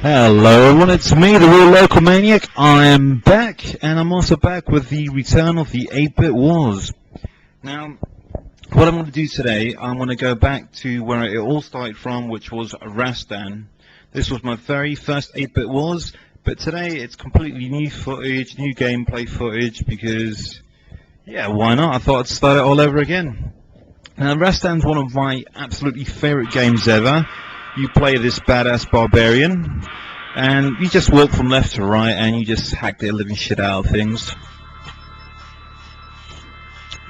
Hello everyone, it's me, the Real Local Maniac. I am back, and I'm also back with the return of the 8-Bit Wars. Now, what I'm going to do today, I'm going to go back to where it all started from, which was Rastan. This was my very first 8-Bit Wars, but today it's completely new footage, new gameplay footage, because, yeah, why not? I thought I'd start it all over again. Now, Rastan's one of my absolutely favourite games ever. You play this badass barbarian, and you just walk from left to right, and you just hack the living shit out of things.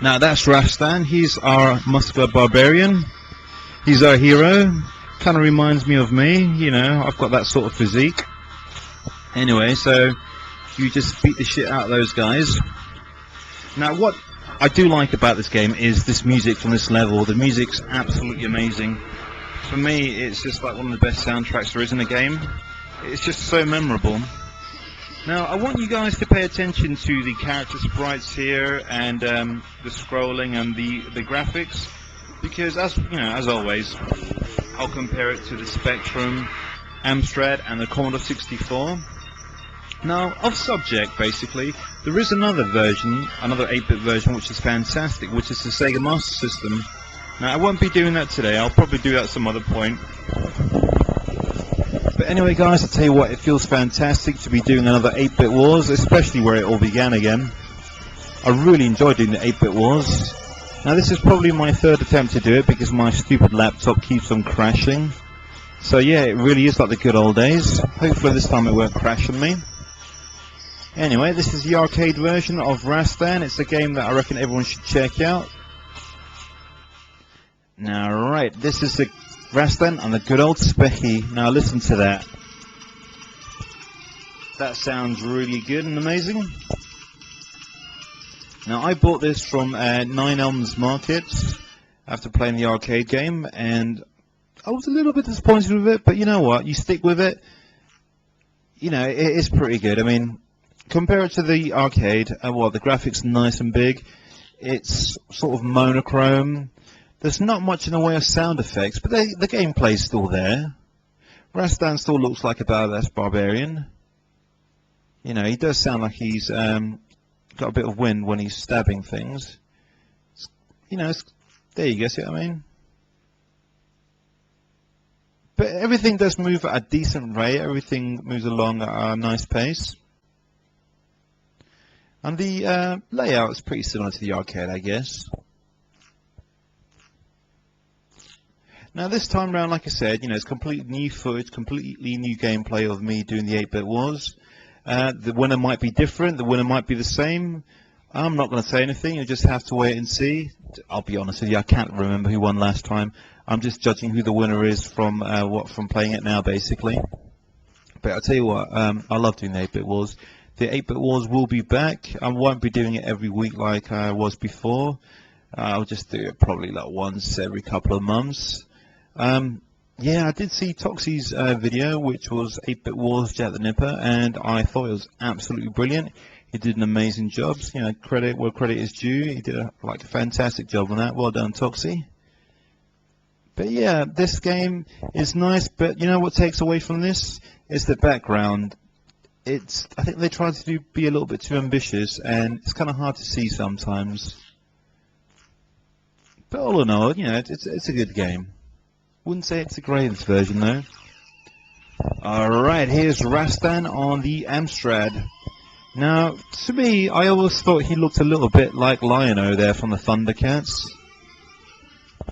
Now that's Rastan. He's our muscular barbarian. He's our hero. Kind of reminds me of me, you know. I've got that sort of physique. Anyway, so you just beat the shit out of those guys. Now, what I do like about this game is this music from this level. The music's absolutely amazing. For me, it's just like one of the best soundtracks there is in a game. It's just so memorable. Now, I want you guys to pay attention to the character sprites here and the scrolling and the graphics, because as you know, as always, I'll compare it to the Spectrum, Amstrad, and the Commodore 64. Now, off subject, basically, there is another version, another 8-bit version, which is fantastic, which is the Sega Master System. Now, I won't be doing that today. I'll probably do that at some other point. But anyway, guys, I'll tell you what, it feels fantastic to be doing another 8-Bit Wars, especially where it all began again. I really enjoyed doing the 8-Bit Wars. Now, this is probably my third attempt to do it because my stupid laptop keeps on crashing. So yeah, it really is like the good old days. Hopefully this time it won't crash on me. Anyway, this is the arcade version of Rastan. It's a game that I reckon everyone should check out. Now, right, this is the Rastan and the good old Specky. Now, listen to that. That sounds really good and amazing. Now, I bought this from Nine Elms Market after playing the arcade game, and I was a little bit disappointed with it, but you know what? You stick with it. You know, it is pretty good. I mean, compare it to the arcade, well, the graphics are nice and big. It's sort of monochrome. There's not much in the way of sound effects, but the gameplay's still there. Rastan still looks like a badass barbarian. You know, he does sound like he's got a bit of wind when he's stabbing things. You know, there you go, see what I mean? But everything does move at a decent rate. Everything moves along at a nice pace. And the layout is pretty similar to the arcade, I guess. Now this time round, like I said, you know, it's completely new footage, completely new gameplay of me doing the 8-Bit Wars. The winner might be different, the winner might be the same. I'm not going to say anything, you'll just have to wait and see. I'll be honest with you, I can't remember who won last time. I'm just judging who the winner is from from playing it now, basically. But I'll tell you what, I love doing the 8-Bit Wars. The 8-Bit Wars will be back. I won't be doing it every week like I was before. I'll just do it probably like once every couple of months. Yeah, I did see Toxie's video, which was 8-Bit Wars Jack the Nipper, and I thought it was absolutely brilliant. He did an amazing job. You know, credit where credit is due. He did a fantastic job on that. Well done, Toxie. But yeah, this game is nice, but you know what takes away from this? It's the background. I think they tried to be a little bit too ambitious, and it's kind of hard to see sometimes. But all in all, you know, it's a good game. Wouldn't say it's the greatest version though. Alright, here's Rastan on the Amstrad. Now, to me, I always thought he looked a little bit like Lion-O there from the Thundercats.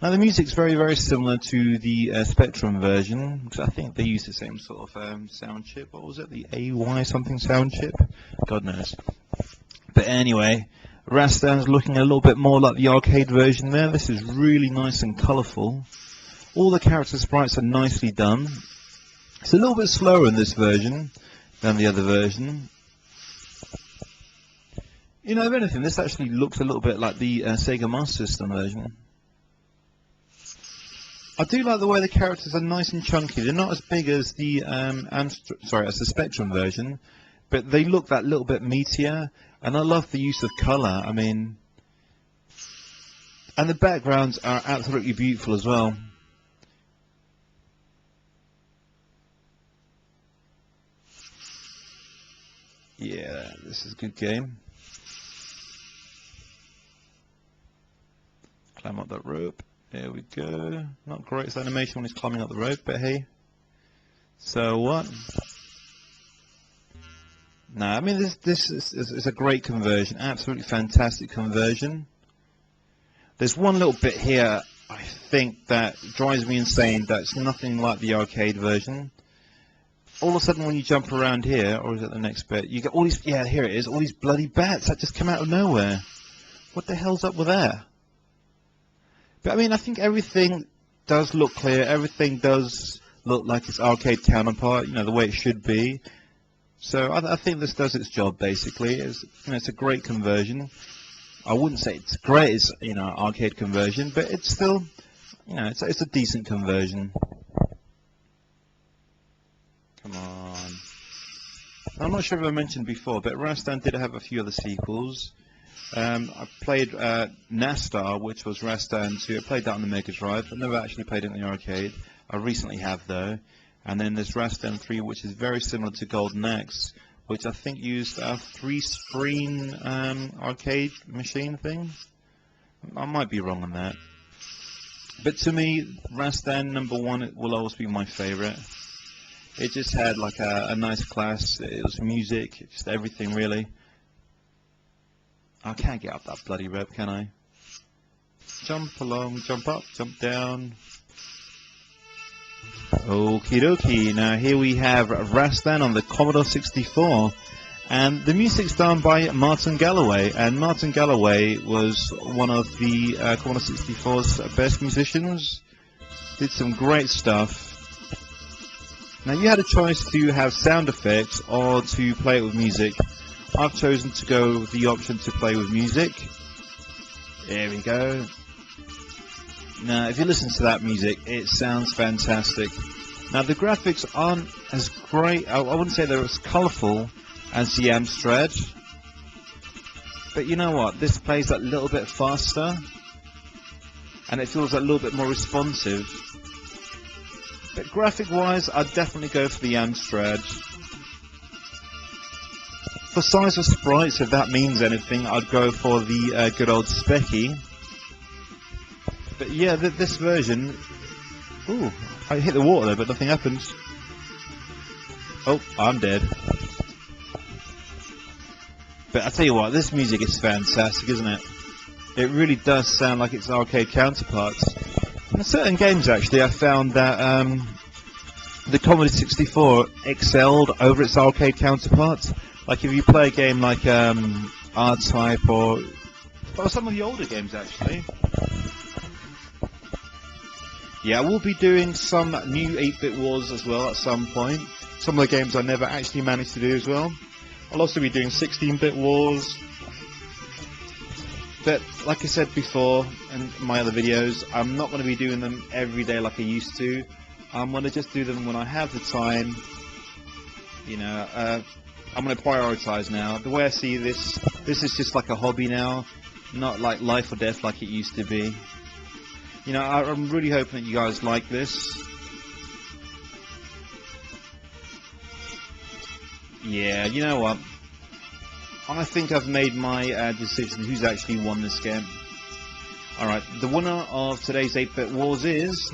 Now the music's very, very similar to the Spectrum version, because I think they used the same sort of sound chip. What was it? The AY something sound chip? God knows. But anyway, Rastan's looking a little bit more like the arcade version there. This is really nice and colourful. All the character sprites are nicely done. It's a little bit slower in this version than the other version. You know, if anything, this actually looks a little bit like the Sega Master System version. I do like the way the characters are nice and chunky. They're not as big as the as the Spectrum version, but they look that little bit meatier. And I love the use of colour. I mean, and the backgrounds are absolutely beautiful as well. Yeah, this is a good game. Climb up that rope. There we go. Not great animation when he's climbing up the rope, but hey. So what? No, I mean this is a great conversion, absolutely fantastic conversion. There's one little bit here I think that drives me insane. That's nothing like the arcade version. All of a sudden, when you jump around here, or is it the next bit? You get all these. Yeah, here it is. All these bloody bats that just come out of nowhere. What the hell's up with that? But I mean, I think everything does look clear. Everything does look like its arcade counterpart. You know, the way it should be. So I think this does its job basically. It's a great conversion. I wouldn't say it's great as arcade conversion, but it's still it's a decent conversion. Come on. I'm not sure if I mentioned before, but Rastan did have a few other sequels. I played Nastar, which was Rastan 2. I played that on the Mega Drive. I never actually played it in the arcade. I recently have though. And then there's Rastan 3, which is very similar to Golden Axe, which I think used a 3-screen arcade machine thing. I might be wrong on that. But to me, Rastan #1 will always be my favorite. It just had like a nice class. It was music, just everything really. I can't get up that bloody rope, can I? Jump along, jump up, jump down. Okie dokie, now here we have Rastan on the Commodore 64, and the music's done by Martin Galloway, and Martin Galloway was one of the Commodore 64's best musicians, did some great stuff. Now you had a choice to have sound effects or to play it with music. I've chosen to go with the option to play with music. There we go. Now, if you listen to that music, it sounds fantastic. Now, the graphics aren't as great. I wouldn't say they're as colourful as the Amstrad. But you know what? This plays a little bit faster. And it feels a little bit more responsive. But graphic-wise, I'd definitely go for the Amstrad. For size of sprites, if that means anything, I'd go for the good old Specky. But yeah, this version... Ooh, I hit the water there, but nothing happens. Oh, I'm dead. But I tell you what, this music is fantastic, isn't it? It really does sound like its arcade counterparts. In certain games, actually, I found that the Commodore 64 excelled over its arcade counterparts. Like if you play a game like R-Type or some of the older games, actually. Yeah, we'll be doing some new 8-bit wars as well at some point. Some of the games I never actually managed to do as well. I'll also be doing 16-bit wars. But like I said before in my other videos, I'm not going to be doing them every day like I used to. I'm going to just do them when I have the time. I'm going to prioritize now. The way I see this is just like a hobby now, not like life or death like it used to be. I'm really hoping that you guys like this. Yeah, you know what? I think I've made my decision who's actually won this game. Alright, the winner of today's 8-bit wars is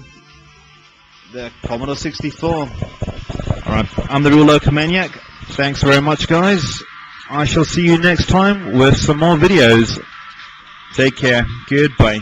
the Commodore 64. Alright, I'm the Real Locomaniac. Thanks very much, guys. I shall see you next time with some more videos. Take care. Goodbye.